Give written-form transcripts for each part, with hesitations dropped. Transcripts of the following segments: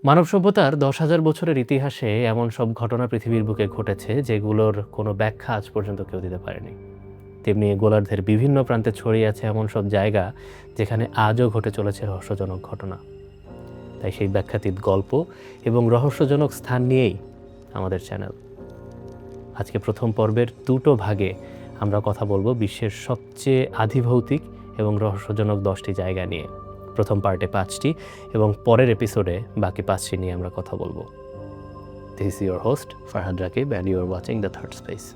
মানব সভ্যতার ১০,০০০ বছরের ইতিহাসে এমন সব ঘটনা পৃথিবীর বুকে ঘটেছে যেগুলোর কোনো ব্যাখ্যা আজ পর্যন্ত কেউ দিতে পারেনি। তেমনি গোলার্ধের বিভিন্ন প্রান্তে ছড়িয়ে আছে এমন সব জায়গা যেখানে আজও ঘটে চলেছে রহস্যজনক ঘটনা। তাই সেই ব্যাখ্যাতীত গল্প এবং রহস্যজনক স্থান নিয়েই আমাদের চ্যানেল। আজকে প্রথম পর্বের দুটো ভাগে আমরা কথা বলবো বিশ্বের সবচেয়ে আধিভৌতিক এবং রহস্যজনক 10টি জায়গা নিয়ে। প্রথম পার্টে 5টি এবং পরের এপিসোডে বাকি 5টি নিয়ে আমরা কথা বলবো। This is your host Farhad Rakib and you are watching The Third Space.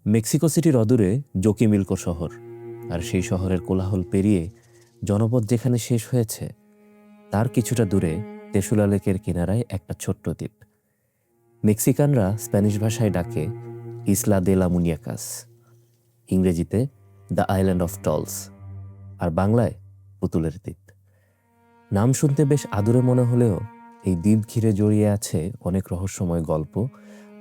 Mexico সিটির অদূরে জোকিমিলকো শহর, আর সেই শহরের কোলাহল পেরিয়ে জনপদ যেখানে শেষ হয়েছে তার কিছুটা দূরে তেসুলা লেকের কিনারায় একটা ছোট্ট দ্বীপ। মেক্সিকানরা স্প্যানিশ ভাষায় ডাকে ইসলা দে লা মুনিয়াকাস, ইংরেজিতে দ্য আইল্যান্ড অফ টলস, আর বাংলায় পুতুলের দ্বীপ। নাম শুনতে বেশ আদুরে মনে হলেও এই দ্বীপ ঘিরে জড়িয়ে আছে অনেক রহস্যময় গল্প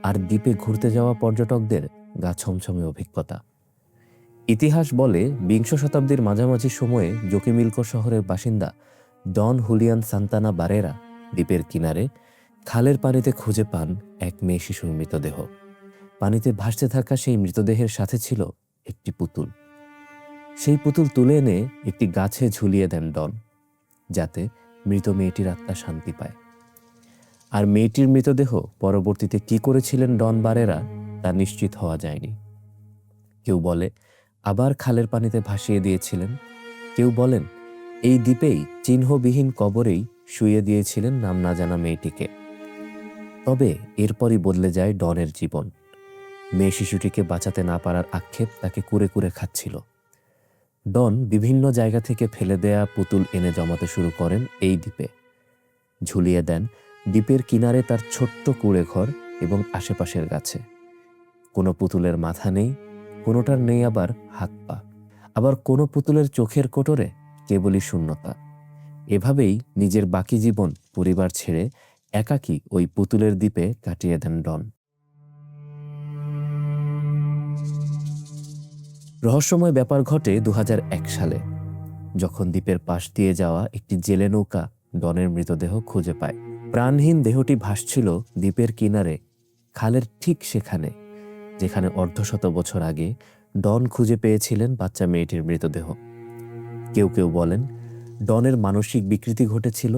আর দ্বীপে ঘুরতে যাওয়া পর্যটকদের গা ছমছমে অভিজ্ঞতা। ইতিহাস বলে ২০ শতাব্দীর মাঝামাঝি সময়ে জোকিমিলকো শহরের বাসিন্দা ডন হুলিয়ান সান্তানা বারেরা দ্বীপের কিনারে খালের পানিতে খুঁজে পান এক মেয়ে শিশুর মৃতদেহ। পানিতে ভাসতে থাকা সেই মৃতদেহের সাথে ছিল একটি পুতুল। সেই পুতুল তুলে এনে একটি গাছে ঝুলিয়ে দেন ডন, যাতে মৃত মেয়েটির আত্মা শান্তি পায়। আর মেয়েটির মৃতদেহ পরবর্তীতে কি করেছিলেন ডন বারেরা তা নিশ্চিত হওয়া যায়নি। কেউ বলে আবার খালের পানিতে ভাসিয়ে দিয়েছিলেন, কেউ বলেন এই দ্বীপেই চিহ্নবিহীন কবরেই শুইয়ে দিয়েছিলেন নাম না জানা মেয়েটিকে। তবে এরপরই বদলে যায় ডনের জীবন। মেয়ে শিশুটিকে বাঁচাতে না পারার আক্ষেপ তাকে কুরে কুরে খাচ্ছিল। ডন বিভিন্ন জায়গা থেকে ফেলে দেয়া পুতুল এনে জমাতে শুরু করেন এই দ্বীপে। ঝুলিয়ে দেন দ্বীপের কিনারে তার ছোট্ট কুঁড়ে ঘর এবং আশেপাশের গাছে। কোনো পুতুলের মাথা নেই, কোনোটার নেই আবার হাত পা, আবার কোনো পুতুলের চোখের কোটরে কেবলই শূন্যতা। এভাবেই নিজের বাকি জীবন পরিবার ছেড়ে একাকী ওই পুতুলের দ্বীপে কাটিয়ে দেন ডন। রহস্যময় ব্যাপার ঘটে ২০০১ সালে, যখন দ্বীপের পাশ দিয়ে যাওয়া একটি জেলে নৌকা ডনের মৃতদেহ খুঁজে পায়। প্রাণহীন দেহটি ভাসছিল দ্বীপের কিনারে, খালের ঠিক সেখানে যেখানে অর্ধশত বছর আগে ডন খুঁজে পেয়েছিলেন বাচ্চা মেয়েটির মৃতদেহ। কেউ কেউ বলেন ডনের মানসিক বিকৃতি ঘটেছিল।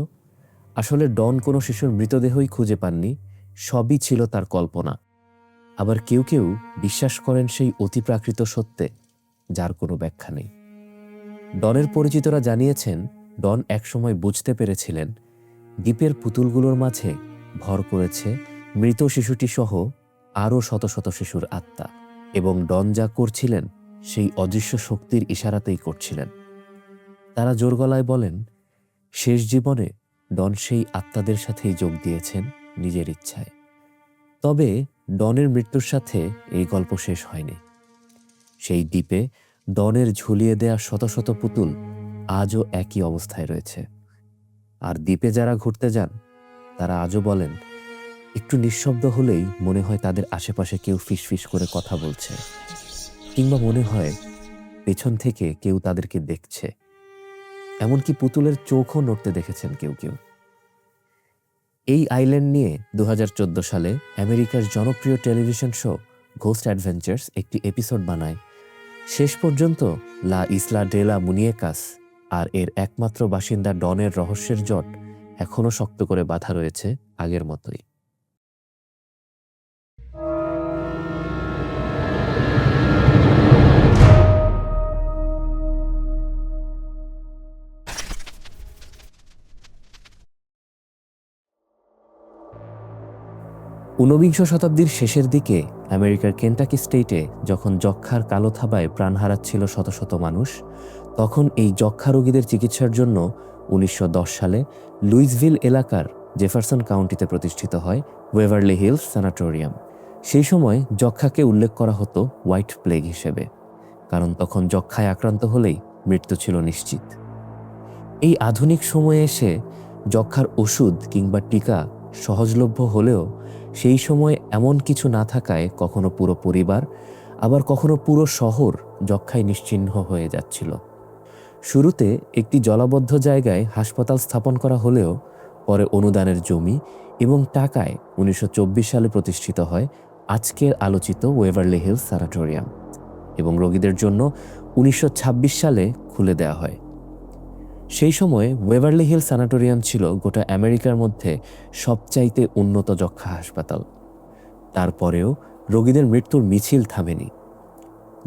আসলে ডন কোনো শিশুর মৃতদেহই খুঁজে পাননি, সবই ছিল তার কল্পনা। আবার কেউ কেউ বিশ্বাস করেন সেই অতিপ্রাকৃত সত্যে, যার কোনো ব্যাখ্যা নেই। ডনের পরিচিতরা জানিয়েছেন ডন একসময় বুঝতে পেরেছিলেন দ্বীপের পুতুলগুলোর মাঝে ভর করেছে মৃত শিশুটি সহ আরও শত শত শিশুর আত্মা, এবং ডন যা করছিলেন সেই অদৃশ্য শক্তির ইশারাতেই করছিলেন। তারা জোর গলায় বলেন শেষ জীবনে ডন সেই আত্মাদের সাথেই যোগ দিয়েছেন নিজের ইচ্ছায়। তবে ডনের মৃত্যুর সাথে এই গল্প শেষ হয়নি। সেই দ্বীপে ডনের ঝুলিয়ে দেয়া শত শত পুতুল আজও একই অবস্থায় রয়েছে। আর দ্বীপে যারা ঘুরতে যান তারা আজও বলেন একটু নিঃশব্দ হলেই মনে হয় তাদের আশেপাশে কেউ ফিসফিস করে কথা বলছে, কিংবা মনে হয় পেছন থেকে কেউ তাদেরকে দেখছে। এমনকি পুতুলের চোখও নড়তে দেখেছেন কেউ কেউ। এই আইল্যান্ড নিয়ে ২০১৪ সালে আমেরিকার জনপ্রিয় টেলিভিশন শো ঘোস্ট অ্যাডভেঞ্চার্স একটি এপিসোড বানায়। শেষ পর্যন্ত লা ইসলা ডে লা মুনিয়েকাস আর এর একমাত্র বাসিন্দা ডনের রহস্যের জট এখনও শক্ত করে বাঁধা রয়েছে আগের মতোই। ঊনবিংশ শতাব্দীর শেষের দিকে আমেরিকার কেন্টাকি স্টেটে যখন যক্ষ্মার কালো থাবায় প্রাণ হারাচ্ছিল শত শত মানুষ, তখন এই যক্ষ্মা রোগীদের চিকিৎসার জন্য 1910 সালে লুইসভিল এলাকার জেফারসন কাউন্টিতে প্রতিষ্ঠিত হয় ওয়েভারলি হিলস স্যানাটোরিয়াম। সেই সময় যক্ষ্মাকে উল্লেখ করা হতো হোয়াইট প্লেগ হিসেবে, কারণ তখন যক্ষ্মায় আক্রান্ত হলেই মৃত্যু ছিল নিশ্চিত। এই আধুনিক সময়ে এসে যক্ষ্মার ওষুধ কিংবা টিকা সহজলভ্য হলেও সেই সময় এমন কিছু না থাকায় কখনো পুরো পরিবার, আবার কখনো পুরো শহর যক্ষ্মায় নিশ্চিহ্ন হয়ে যাচ্ছিল। শুরুতে একটি জলাবদ্ধ জায়গায় হাসপাতাল স্থাপন করা হলেও পরে অনুদানের জমি এবং টাকায় 1924 সালে প্রতিষ্ঠিত হয় আজকের আলোচিত ওয়েভারলি হিলস স্যানাটোরিয়াম এবং রোগীদের জন্য 1926 সালে খুলে দেওয়া হয়। সেই সময় ওয়েভারলি হিলস স্যানাটোরিয়াম ছিল গোটা আমেরিকার মধ্যে সবচাইতে উন্নত যক্ষ্মা হাসপাতাল। তারপরেও রোগীদের মৃত্যুর মিছিল থামেনি।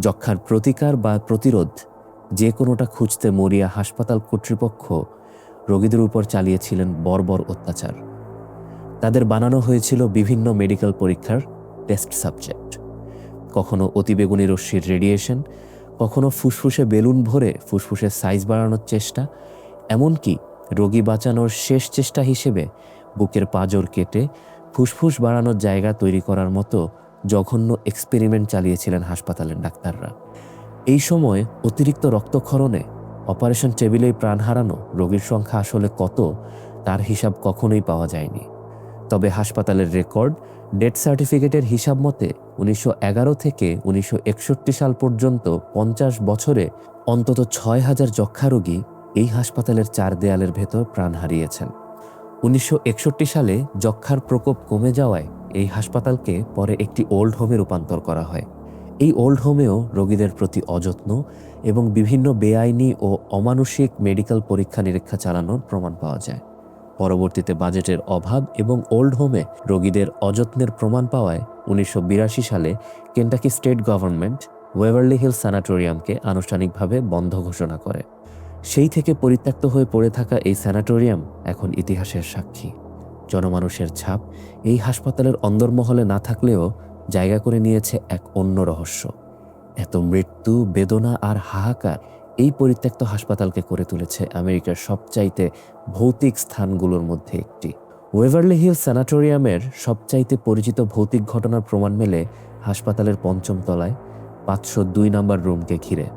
যক্ষ্মার প্রতিকার বা প্রতিরোধ যে কোনোটা খুঁজতে মরিয়া হাসপাতাল কর্তৃপক্ষ রোগীদের উপর চালিয়েছিলেন বর্বর অত্যাচার। তাদের বানানো হয়েছিল বিভিন্ন মেডিকেল পরীক্ষার টেস্ট সাবজেক্ট, কখনো অতিবেগুনি রশ্মির রেডিয়েশন, কখনো ফুসফুসে বেলুন ভরে ফুসফুসের সাইজ বাড়ানোর চেষ্টা, এমনকি রোগী বাঁচানোর শেষ চেষ্টা হিসেবে বুকের পাঁজর কেটে ফুসফুস বাড়ানোর জায়গা তৈরি করার মতো জঘন্য এক্সপেরিমেন্ট চালিয়েছিলেন হাসপাতালের ডাক্তাররা। এই সময় অতিরিক্ত রক্তক্ষরণে অপারেশন টেবিলেই প্রাণ হারানো রোগীর সংখ্যা আসলে কত তার হিসাব কখনোই পাওয়া যায়নি। তবে হাসপাতালের রেকর্ড ডেথ সার্টিফিকেটের হিসাব মতে 1911 থেকে 1961 সাল পর্যন্ত 50 বছরে অন্তত 6000 যক্ষ্মা রোগী এই হাসপাতালের 4 দেয়ালের ভেতর প্রাণ হারিয়েছেন। 1961 সালে যক্ষ্মার প্রকোপ কমে যাওয়ায় এই হাসপাতালকে পরে একটি ওল্ড হোমে রূপান্তর করা হয়। এই ওল্ড হোমেও রোগীদের প্রতি অযত্ন এবং বিভিন্ন বেআইনি ও অমানুষিক মেডিকেল পরীক্ষা নিরীক্ষা চালানোর প্রমাণ পাওয়া যায়। পরবর্তীতে বাজেটের অভাব এবং ওল্ড হোমে রোগীদের অযত্নের প্রমাণ পাওয়ায় 1982 সালে Kentucky state government Waverly Hills স্যানাটোরিয়ামকে আনুষ্ঠানিকভাবে বন্ধ ঘোষণা করে। সেই থেকে পরিত্যক্ত হয়ে পড়ে থাকা এই স্যানাটোরিয়াম এখন ইতিহাসের সাক্ষী। জনমানুষের ছাপ এই হাসপাতালের অন্দরমহলে না থাকলেও জায়গা করে নিয়েছে এক অন্য রহস্য। এত মৃত্যু, বেদনা আর হাহাকার এই পরিত্যক্ত হাসপাতালকে করে তুলেছে আমেরিকার সবচাইতে ভৌতিক স্থানগুলোর মধ্যে একটি। ওয়েভারলি হিলস স্যানাটোরিয়ামের সবচাইতে পরিচিত ভৌতিক ঘটনার প্রমাণ মেলে হাসপাতালের 5ম তলায় 502 নম্বর রুমকে ঘিরে।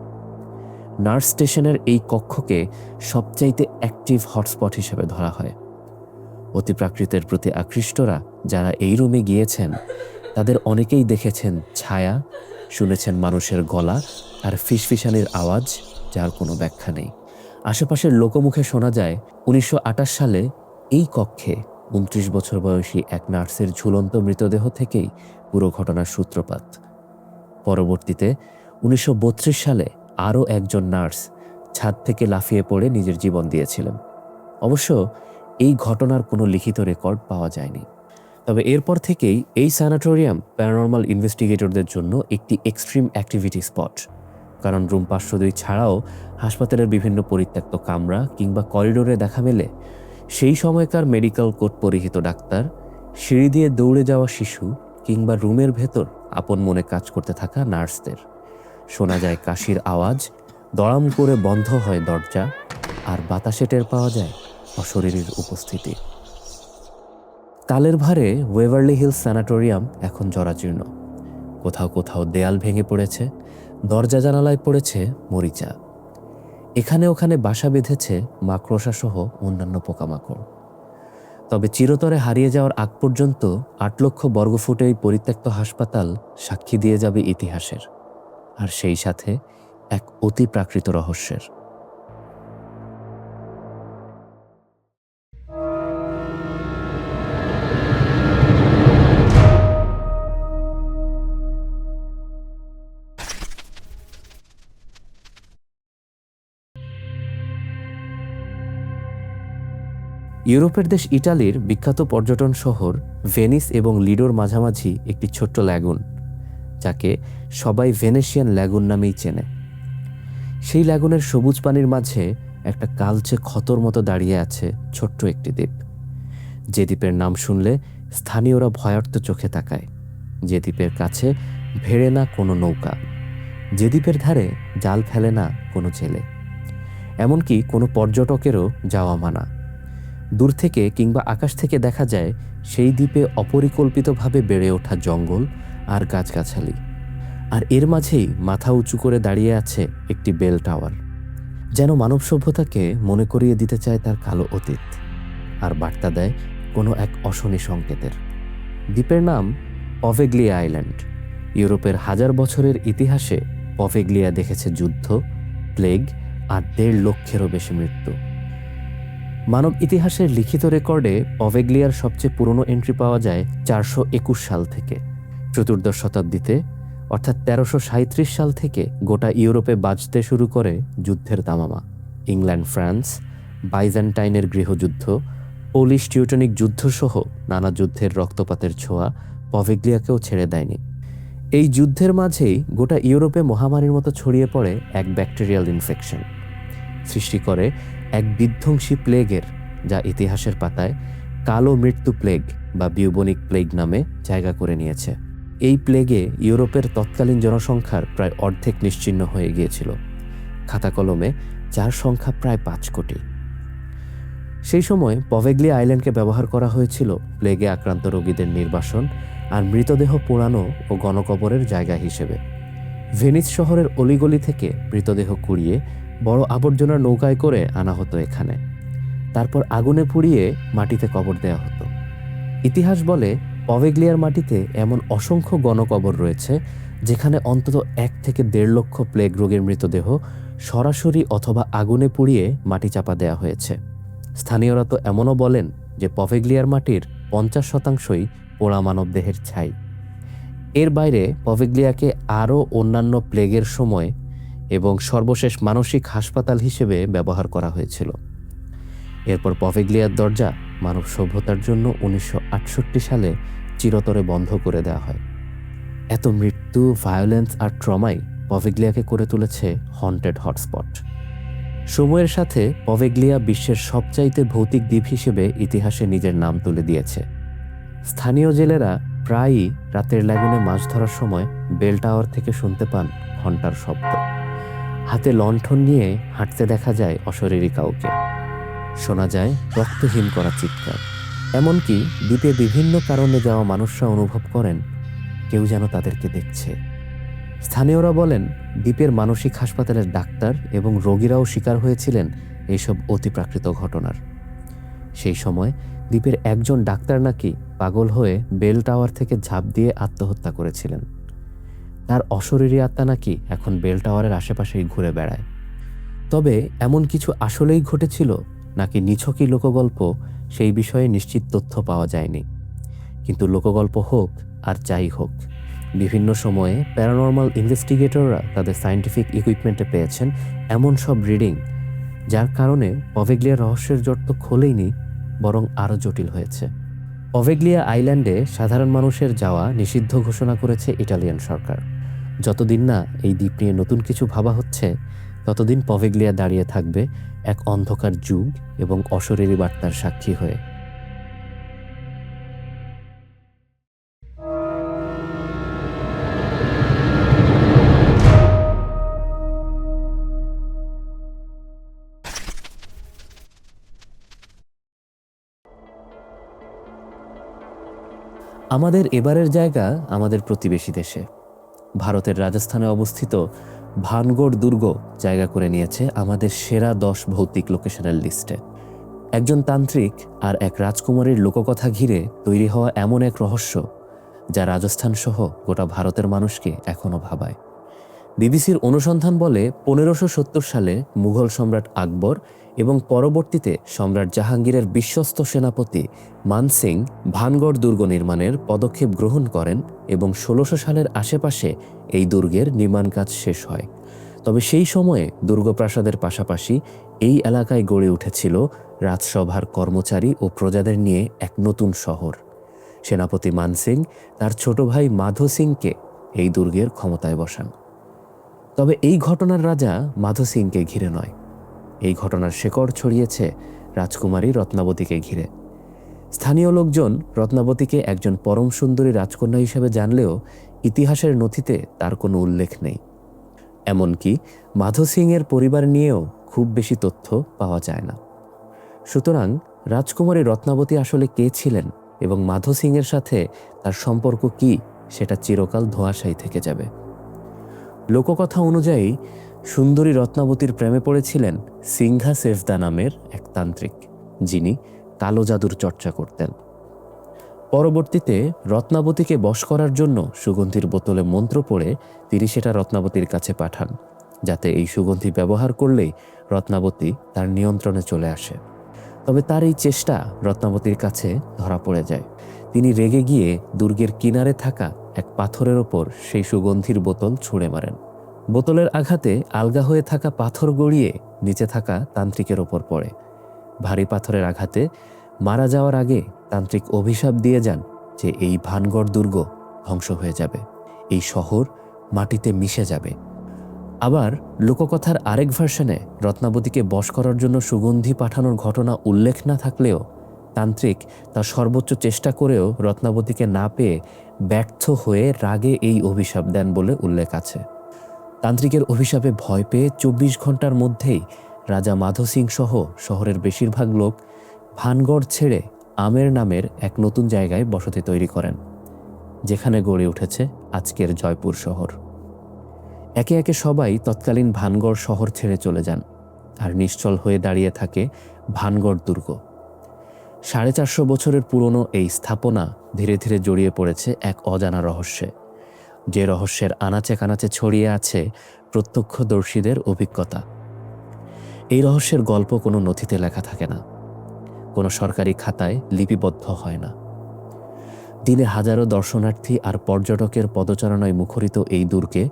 নার্স স্টেশনের এই কক্ষকে সবচাইতে অ্যাক্টিভ হটস্পট হিসেবে ধরা হয়। অতিপ্রাকৃতের প্রতি আকৃষ্টরা যারা এই রুমে গিয়েছেন তাদের অনেকেই দেখেছেন ছায়া, শুনেছেন মানুষের গলা আর ফিসফিসানির আওয়াজ, যার কোনো ব্যাখ্যা নেই। আশেপাশের লোকমুখে শোনা যায় 1928 সালে এই কক্ষে 29 বছর বয়সী এক নার্সের ঝুলন্ত মৃতদেহ থেকেই পুরো ঘটনার সূত্রপাত। পরবর্তীতে 1932 সালে আরও একজন নার্স ছাদ থেকে লাফিয়ে পড়ে নিজের জীবন দিয়েছিলেন। অবশ্য এই ঘটনার কোনো লিখিত রেকর্ড পাওয়া যায়নি। তবে এরপর থেকেই এই স্যানাটোরিয়াম প্যারানর্মাল ইনভেস্টিগেটরদের জন্য একটি এক্সট্রিম অ্যাক্টিভিটি স্পট। কারণ রুম 502 ছাড়াও হাসপাতালের বিভিন্ন পরিত্যক্ত কামরা কিংবা করিডোরে দেখা মেলে সেই সময়কার মেডিকেল কোট পরিহিত ডাক্তার, সিঁড়ি দিয়ে দৌড়ে যাওয়া শিশু কিংবা রুমের ভেতর আপন মনে কাজ করতে থাকা নার্সদের। শোনা যায় কাশির আওয়াজ, দড়াম করে বন্ধ হয় দরজা, আর বাতাসে টের পাওয়া যায় অশরীরীর উপস্থিতি। কালের ভারে ওয়েভারলি হিলস স্যানাটোরিয়াম এখন জরাজীর্ণ। কোথাও কোথাও দেয়াল ভেঙে পড়েছে, দরজা জানালায় পড়েছে মরিচা। এখানে ওখানে বাসা বেঁধেছে মাকড়সা সহ অন্যান্য পোকামাকড়। তবে চিরতরে হারিয়ে যাওয়ার আগ পর্যন্ত 8 লক্ষ বর্গফুটে এই পরিত্যক্ত হাসপাতাল সাক্ষী দিয়ে যাবে ইতিহাসের, আর সেই সাথে এক অতি প্রাকৃত রহস্যের। ইউরোপের দেশ ইটালির বিখ্যাত পর্যটন শহর ভেনিস এবং লিডোর মাঝামাঝি একটি ছোট্ট ল্যাগুন, যাকে সবাই ভেনেশিয়ান ল্যাগুন নামেই চেনে। সেই ল্যাগুনের সবুজ পানির মাঝে একটা কালচে ক্ষতর মতো দাঁড়িয়ে আছে ছোট্ট একটি দ্বীপ, যে দ্বীপের নাম শুনলে স্থানীয়রা ভয়ার্ত চোখে তাকায়। যে দ্বীপের কাছে ভেড়ে না কোনো নৌকা, যে দ্বীপের ধারে জাল ফেলে না কোনো জেলে, এমনকি কোনো পর্যটকেরও যাওয়া মানা। দূর থেকে কিংবা আকাশ থেকে দেখা যায় সেই দ্বীপে অপরিকল্পিতভাবে বেড়ে ওঠা জঙ্গল আর গাছগাছালি, আর এর মাঝেই মাথা উঁচু করে দাঁড়িয়ে আছে একটি বেল টাওয়ার, যেন মানব সভ্যতাকে মনে করিয়ে দিতে চায় তার কালো অতীত, আর বার্তা দেয় কোনো এক অশনি সংকেতের। দ্বীপের নাম পভেগ্লিয়া আইল্যান্ড। ইউরোপের হাজার বছরের ইতিহাসে পভেগ্লিয়া দেখেছে যুদ্ধ, প্লেগ আর 1.5 লক্ষেরও বেশি মৃত্যু। মানব ইতিহাসের লিখিত রেকর্ডে পভেগ্লিয়ার সবচেয়ে পুরনো এন্ট্রি পাওয়া যায় 421 সাল থেকে। চতুর্দশ শতাব্দীতে অর্থাৎ 1337 সাল থেকে গোটা ইউরোপে বাজতে শুরু করে যুদ্ধের দামামা। ইংল্যান্ড, ফ্রান্স, বাইজেন্টাইনের গৃহযুদ্ধ, পোলিশ টিউটনিক যুদ্ধসহ নানা যুদ্ধের রক্তপাতের ছোঁয়া পভেগ্লিয়াকেও ছেড়ে দেয়নি। এই যুদ্ধের মাঝেই গোটা ইউরোপে মহামারীর মতো ছড়িয়ে পড়ে এক ব্যাকটেরিয়াল ইনফেকশন, সৃষ্টি করে এক বিধ্বংসী প্লেগের, যা ইতিহাসের পাতায় কালো মৃত্যু প্লেগ বা বিউবনিক প্লেগ নামে জায়গা করে নিয়েছে। এই প্লেগে ইউরোপের তৎকালীন জনসংখ্যার প্রায় অর্ধেক নিশ্চিহ্ন হয়ে গিয়েছিল, খাতা কলমে যার সংখ্যা প্রায় 5 কোটি। সেই সময় পভেগ্লিয়া আইল্যান্ডকে ব্যবহার করা হয়েছিল প্লেগে আক্রান্ত রোগীদের নির্বাসন আর মৃতদেহ পোড়ানো ও গণকবরের জায়গা হিসেবে। ভেনিস শহরের অলিগলি থেকে মৃতদেহ কুড়িয়ে বড় আবর্জনার নৌকায় করে আনা হতো এখানে, তারপর আগুনে পুড়িয়ে মাটিতে কবর দেওয়া হতো। ইতিহাস বলে পভেগ্লিয়ার মাটিতে এমন অসংখ্য গণকবর রয়েছে যেখানে অন্তত 1 থেকে 1.5 লক্ষ প্লেগ রোগীর মৃতদেহ সরাসরি অথবা আগুনে পুড়িয়ে মাটি চাপা দেওয়া হয়েছে। স্থানীয়রা তো এমনও বলেন যে পভেগ্লিয়ার মাটির 50%ই পোড়া মানবদেহের ছাই। এর বাইরে পভেগ্লিয়াকে আরও অন্যান্য প্লেগের সময় এবং সর্বশেষ মানসিক হাসপাতাল হিসেবে ব্যবহার করা হয়েছিল। এরপর পভেগ্লিয়ার দরজা মানব সভ্যতার জন্য 1968 সালে চিরতরে বন্ধ করে দেওয়া হয়। এত মৃত্যু, ভায়োলেন্স আর ট্রমাই পভেগ্লিয়াকে করে তুলেছে হন্টেড হটস্পট। সময়ের সাথে পভেগ্লিয়া বিশ্বের সবচাইতে ভৌতিক দ্বীপ হিসেবে ইতিহাসে নিজের নাম তুলে দিয়েছে। স্থানীয় জেলেরা প্রায়ই রাতের লাগুনে মাছ ধরার সময় বেল টাওয়ার থেকে শুনতে পান ঘণ্টার শব্দ। হাতে লণ্ঠন নিয়ে হাঁটতে দেখা যায় অশরীরী কাউকে, শোনা যায় রক্তহীন করা চিৎকার। এমনকি দ্বীপে বিভিন্ন কারণে যাওয়া মানুষরা অনুভব করেন কেউ যেন তাদেরকে দেখছে। স্থানীয়রা বলেন দ্বীপের মানসিক হাসপাতালের ডাক্তার এবং রোগীরাও শিকার হয়েছিলেন এইসব অতিপ্রাকৃত ঘটনার। সেই সময় দ্বীপের একজন ডাক্তার নাকি পাগল হয়ে বেল টাওয়ার থেকে ঝাঁপ দিয়ে আত্মহত্যা করেছিলেন। তার অশরীরী আত্মা নাকি এখন বেল টাওয়ারের আশেপাশেই ঘুরে বেড়ায়। তবে এমন কিছু আসলেই ঘটেছিল নাকি নিছকই লোকগল্প, সেই বিষয়ে নিশ্চিত তথ্য পাওয়া যায়নি। কিন্তু লোকগল্প হোক আর যাই হোক, বিভিন্ন সময়ে প্যারানর্মাল ইনভেস্টিগেটররা তাদের সায়েন্টিফিক ইকুইপমেন্টে পেয়েছেন এমন সব রিডিং, যার কারণে পভেগ্লিয়ার রহস্যের জট তো খোলেইনি, বরং আরও জটিল হয়েছে। পভেগ্লিয়া আইল্যান্ডে সাধারণ মানুষের যাওয়া নিষিদ্ধ ঘোষণা করেছে ইটালিয়ান সরকার। যতদিন না এই দ্বীপ নিয়ে নতুন কিছু ভাবা হচ্ছে, ততদিন পভেগ্লিয়া দাঁড়িয়ে থাকবে এক অন্ধকার যুগ এবং অশরীরী বার্তার সাক্ষী হয়ে। আমাদের এবারের জায়গা আমাদের প্রতিবেশী দেশে। ভারতের রাজস্থানে অবস্থিত ভানগড় দুর্গ জায়গা করে নিয়েছে আমাদের সেরা 10 ভৌতিক লোকেশনের লিস্টে। একজন তান্ত্রিক আর এক রাজকুমারীর লোককথা ঘিরে তৈরি হওয়া এমন এক রহস্য, যা রাজস্থান সহ গোটা ভারতের মানুষকে এখনও ভাবায়। বিবিসির অনুসন্ধান বলে 1570 সালে মুঘল সম্রাট আকবর এবং পরবর্তীতে সম্রাট জাহাঙ্গীরের বিশ্বস্ত সেনাপতি মান সিং ভানগড় দুর্গ নির্মাণের পদক্ষেপ গ্রহণ করেন এবং 1600 সালের আশেপাশে এই দুর্গের নির্মাণ কাজ শেষ হয়। তবে সেই সময়ে দুর্গপ্রাসাদের পাশাপাশি এই এলাকায় গড়ে উঠেছিল রাজসভার কর্মচারী ও প্রজাদের নিয়ে এক নতুন শহর। সেনাপতি মান সিং তার ছোট ভাই মাধো সিংকে এই দুর্গের ক্ষমতায় বসান। তবে এই ঘটনার রাজা মাধো সিংকে ঘিরে নয়, এই ঘটনার শেকড় ছড়িয়েছে রাজকুমারী রত্নাবতীকে ঘিরে। স্থানীয় লোকজন রত্নাবতীকে একজন পরম সুন্দরী রাজকন্যা হিসেবে জানলেও ইতিহাসের নথিতে তার কোনো উল্লেখ নেই। এমনকি মাধো সিংয়ের পরিবার নিয়েও খুব বেশি তথ্য পাওয়া যায় না। সুতরাং রাজকুমারী রত্নাবতী আসলে কে ছিলেন এবং মাধো সিংয়ের সাথে তার সম্পর্ক কি, সেটা চিরকাল ধোঁয়াশাই থেকে যাবে। লোককথা অনুযায়ী সুন্দরী রত্নাবতীর প্রেমে পড়েছিলেন সিংহা সেফদা নামের এক তান্ত্রিক, যিনি কালো জাদুর চর্চা করতেন। পরবর্তীতে রত্নাবতীকে বশ করার জন্য সুগন্ধির বোতলে মন্ত্র পড়ে তিনি সেটা রত্নাবতীর কাছে পাঠান, যাতে এই সুগন্ধি ব্যবহার করলেই রত্নাবতী তার নিয়ন্ত্রণে চলে আসে। তবে তার এই চেষ্টা রত্নাবতীর কাছে ধরা পড়ে যায়। তিনি রেগে গিয়ে দুর্গের কিনারে থাকা এক পাথরের ওপর সেই সুগন্ধির বোতল ছুঁড়ে মারেন। বোতলের আঘাতে আলগা হয়ে থাকা পাথর গড়িয়ে নিচে থাকা তান্ত্রিকের ওপর পড়ে। ভারী পাথরের আঘাতে মারা যাওয়ার আগে তান্ত্রিক অভিশাপ দিয়ে যান যে এই ভানগড় দুর্গ ধ্বংস হয়ে যাবে, এই শহর মাটিতে মিশে যাবে। আবার লোককথার আরেক ভার্সনে রত্নাবতীকে বশ করার জন্য সুগন্ধি পাঠানোর ঘটনা উল্লেখ না থাকলেও তান্ত্রিক তার সর্বোচ্চ চেষ্টা করেও রত্নাবতীকে না পেয়ে ব্যর্থ হয়ে রাগে এই অভিশাপ দেন বলে উল্লেখ আছে। তান্ত্রিকের অভিশাপে ভয় পেয়ে 24 ঘন্টার মধ্যেই রাজা মাধো সিং সহ শহরের বেশিরভাগ লোক ভানগড় ছেড়ে আমের নামের এক নতুন জায়গায় বসতি তৈরি করেন, যেখানে গড়ে উঠেছে আজকের জয়পুর শহর। একে একে সবাই তৎকালীন ভানগড় শহর ছেড়ে চলে যান, আর নিশ্চল হয়ে দাঁড়িয়ে থাকে ভানগড় দুর্গ। 450 বছরের পুরনো এই স্থাপনা ধীরে ধীরে জড়িয়ে পড়েছে এক অজানা রহস্যে, যে রহস্যের আনাচে কানাচে ছড়িয়ে আছে প্রত্যক্ষদর্শীদের অভিজ্ঞতা। এই রহস্যের গল্প কোনো নথিতে লেখা থাকে না, কোনো সরকারি খাতায় লিপিবদ্ধ হয় না। দিনে হাজারো দর্শনার্থী আর পর্যটকের পদচারণায় মুখরিত এই দুর্গে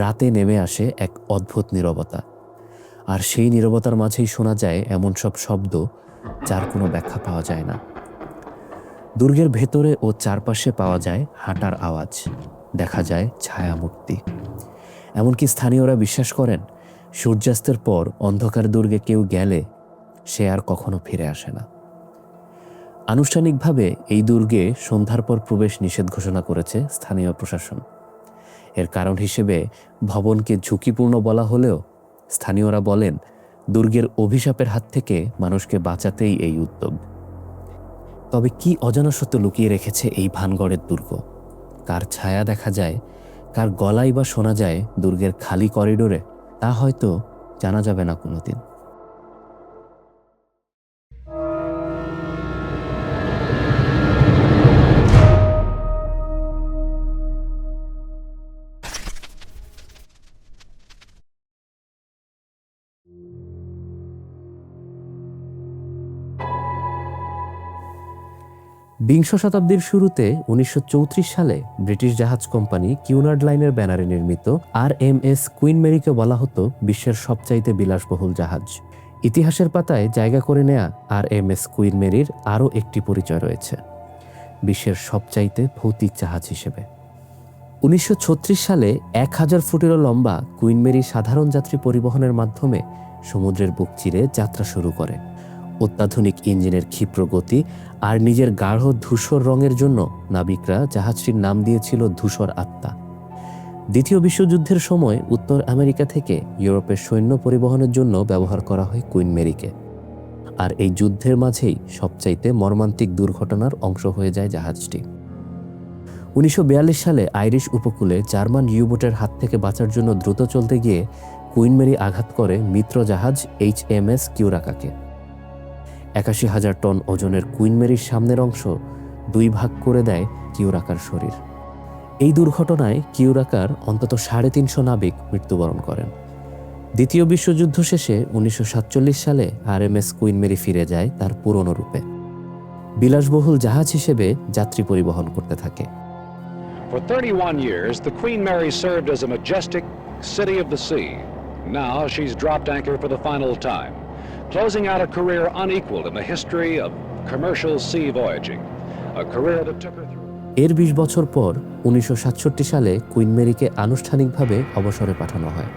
রাতে নেমে আসে এক অদ্ভুত নীরবতা, আর সেই নীরবতার মাঝেই শোনা যায় এমন সব শব্দ যার কোনো ব্যাখ্যা পাওয়া যায় না। দুর্গের ভেতরে ও চারপাশে পাওয়া যায় হাঁটার আওয়াজ, দেখা যায় ছায়ামূর্তি। এমনকি স্থানীয়রা বিশ্বাস করেন সূর্যাস্তের পর অন্ধকার দুর্গে কেউ গেলে সে আর কখনো ফিরে আসে না। আনুষ্ঠানিকভাবে এই দুর্গে সন্ধ্যার পর প্রবেশ নিষেধ ঘোষণা করেছে স্থানীয় প্রশাসন। এর কারণ হিসেবে ভবনকে ঝুঁকিপূর্ণ বলা হলেও স্থানীয়রা বলেন দুর্গের অভিশাপের হাত থেকে মানুষকে বাঁচাতেই এই উদ্যোগ। তবে কি অজানা সত্য লুকিয়ে রেখেছে এই ভানগড়ের দুর্গ? কার ছায়া দেখা যায়, কার গলায় বা শোনা যায় দুর্গের খালি করিডোরে, তা হয়তো জানা যাবে না কোনোদিন। বিংশ শতাব্দীর শুরুতে 1934 সালে ব্রিটিশ জাহাজ কোম্পানি কিউনার্ড লাইনের ব্যানারে নির্মিত RMS কুইন মেরিকে বলা হতো বিশ্বের সবচাইতে বিলাসবহুল জাহাজ। ইতিহাসের পাতায় জায়গা করে নেয়া RMS কুইন মেরির আরও একটি পরিচয় রয়েছে, বিশ্বের সবচাইতে ভৌতিক জাহাজ হিসেবে। 1936 সালে 1000 ফুটেরও লম্বা কুইন মেরি সাধারণ যাত্রী পরিবহনের মাধ্যমে সমুদ্রের বুক চিরে যাত্রা শুরু করে। অত্যাধুনিক ইঞ্জিনের ক্ষিপ্র গতি আর নিজের গাঢ় ধূসর রঙের জন্য নাবিকরা জাহাজটির নাম দিয়েছিল ধূসর আত্মা। দ্বিতীয় বিশ্বযুদ্ধের সময় উত্তর আমেরিকা থেকে ইউরোপের সৈন্য পরিবহনের জন্য ব্যবহার করা হয় কুইন মেরিকে, আর এই যুদ্ধের মাঝেই সবচাইতে মর্মান্তিক দুর্ঘটনার অংশ হয়ে যায় জাহাজটি। 1942 সালে আইরিশ উপকূলে জার্মান ইউবোটের হাত থেকে বাঁচার জন্য দ্রুত চলতে গিয়ে কুইন মেরি আঘাত করে মিত্র জাহাজ HMS কিউরাকাকে। 81,000 টন ওজনের কুইন মেরির সামনের অংশ 2 ভাগ করে দেয় কিউরাকার শরীর। এই দুর্ঘটনায় কিউরাকার অন্তত 350 নাবিক মৃত্যুবরণ করেন। দ্বিতীয় বিশ্বযুদ্ধ শেষে 1947 সালে RMS কুইন মেরি ফিরে যায় তার পুরনো রূপে। বিলাসবহুল জাহাজ হিসেবে যাত্রী পরিবহন করতে থাকে। For 31 years, the Queen Mary served as a majestic city of the sea. Now she's dropped anchor for the final time, closing out a career unequaled in the history of commercial sea voyaging, a career that took her through. এর 20 বছর পর 1967 সালে queen মেরিকে আনুষ্ঠানিকভাবে অবসরে পাঠানো হয়।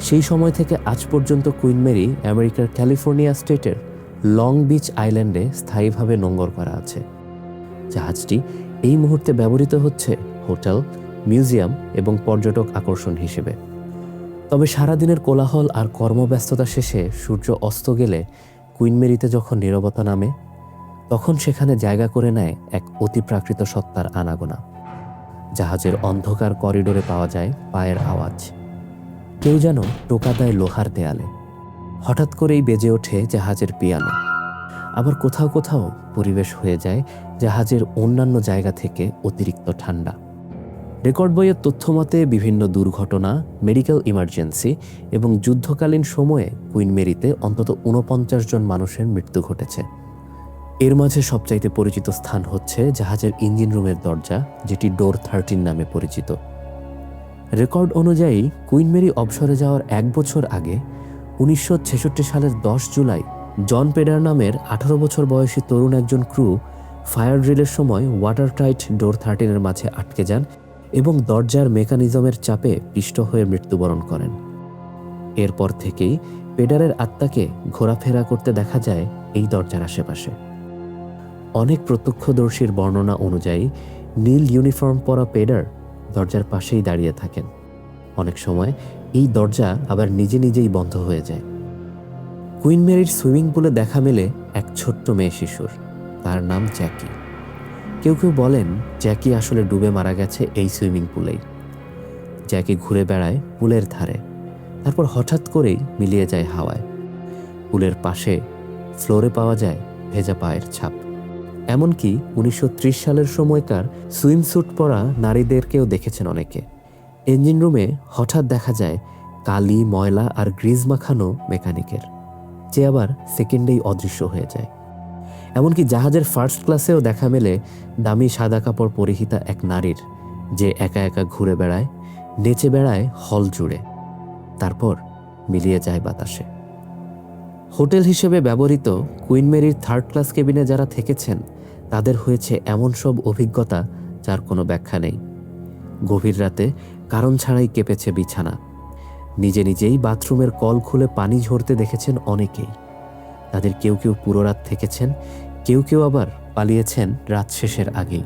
সেই সময় থেকে আজ পর্যন্ত কুইন মেরি আমেরিকার ক্যালিফোর্নিয়া স্টেটের লং বিচ আইল্যান্ডে স্থায়ীভাবে নোঙ্গর করা আছে। জাহাজটি এই মুহূর্তে ব্যবহৃত হচ্ছে হোটেল, মিউজিয়াম এবং পর্যটক আকর্ষণ হিসেবে। তবে সারাদিনের কোলাহল আর কর্মব্যস্ততা শেষে সূর্য অস্ত গেলে কুইন মেরিতে যখন নীরবতা নামে, তখন সেখানে জায়গা করে নেয় এক অতিপ্রাকৃত সত্তার আনাগোনা। জাহাজের অন্ধকার করিডোরে পাওয়া যায় পায়ের আওয়াজ, কেউ যেন টোকা দেয় লোহার দেয়ালে। হঠাৎ করেই বেজে ওঠে জাহাজের পিয়ানো। আবার কোথাও কোথাও পরিবেশ হয়ে যায় জাহাজের অন্যান্য জায়গা থেকে অতিরিক্ত ঠান্ডা। রেকর্ড বইয়ের তথ্য মতে বিভিন্ন দুর্ঘটনা, মেডিকেল ইমার্জেন্সি এবং যুদ্ধকালীন সময়ে কুইন মেরিতে অন্তত ৪৯ জন মানুষের মৃত্যু ঘটেছে। এর মাঝে সবচাইতে পরিচিত স্থান হচ্ছে জাহাজের ইঞ্জিন রুমের দরজা, যেটি ডোর 13 নামে পরিচিত। রেকর্ড অনুযায়ী কুইন মেরি অবসরে যাওয়ার ১ বছর আগে ১৯৬৬ সালের ১০ জুলাই জন পেডার নামের ১৮ বছর বয়সী তরুণ একজন ক্রু ফায়ার ড্রিলের সময় ওয়াটার টাইট ডোর 13-এর মাঝে আটকে যান এবং দরজার মেকানিজমের চাপে পিষ্ট হয়ে মৃত্যুবরণ করেন। এরপর থেকেই পেডারের আত্মাকে ঘোরাফেরা করতে দেখা যায় এই দরজার আশেপাশে। অনেক প্রত্যক্ষদর্শীর বর্ণনা অনুযায়ী নীল ইউনিফর্ম পরা পেডার দরজার পাশেই দাঁড়িয়ে থাকেন। অনেক সময় এই দরজা আবার নিজে নিজেই বন্ধ হয়ে যায়। কুইন মেরির সুইমিং পুলে দেখা মেলে এক ছোট্ট মেয়ে শিশুর, তার নাম জ্যাকি। কেউ কেউ বলেন জ্যাকি আসলে ডুবে মারা গেছে এই সুইমিং পুলেই। জ্যাকি ঘুরে বেড়ায় পুলের ধারে, তারপর হঠাৎ করেই মিলিয়ে যায় হাওয়ায়। পুলের পাশে ফ্লোরে পাওয়া যায় ভেজা পায়ের ছাপ। এমনকি ১৯৩০ সালের সময়কার সুইমস্যুট পরা নারীদেরকেও দেখেছেন অনেকে। ইঞ্জিন রুমে হঠাৎ দেখা যায় কালি, ময়লা আর গ্রিজ মাখানো মেকানিকের, যে আবার সেকেন্ডেই অদৃশ্য হয়ে যায়। এমনকি জাহাজের ফার্স্ট ক্লাসেও দেখা মেলে দামি সাদা কাপড় পরিহিতা এক নারীর, যে একা একা ঘুরে বেড়ায়, নেচে বেড়ায় হল জুড়ে, তারপর মিলিয়ে যায় বাতাসে। হোটেল হিসেবে ব্যবহৃত কুইন মেরির 3rd ক্লাস কেবিনে যারা থেকেছেন তাদের হয়েছে এমন সব অভিজ্ঞতা যার কোনো ব্যাখ্যা নেই। গভীর রাতে কারণ ছাড়াই কেঁপেছে বিছানা। নিজে নিজেই বাথরুমের কল খুলে পানি ঝরতে দেখেছেন অনেকেই। তাদের কেউ কেউ পুরো রাত থেকেছেন, কেউ কেউ আবার পালিয়েছেন রাত শেষের আগেই।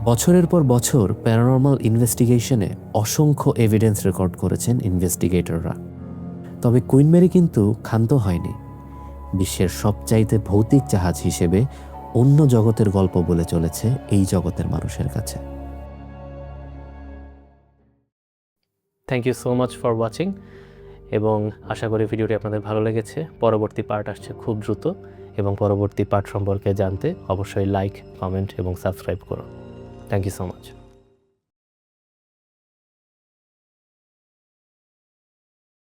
বছরের পর বছর প্যারানর্মাল ইনভেস্টিগেশনে অসংখ্য এভিডেন্স রেকর্ড করেছেন ইনভেস্টিগেটররা। তবে কুইন মেরি কিন্তু ক্ষান্ত হয়নি। বিশ্বের সবচাইতে ভৌতিক জাহাজ হিসেবে অন্য জগতের গল্প বলে চলেছে এই জগতের মানুষের কাছে। Thank you so much for watching, এবং আশা করি ভিডিওটি আপনাদের ভালো লেগেছে। পরবর্তী পার্ট আসছে খুব দ্রুত, এবং পরবর্তী পার্ট সম্পর্কে জানতে অবশ্যই লাইক, কমেন্ট এবং সাবস্ক্রাইব করুন। Thank you so much.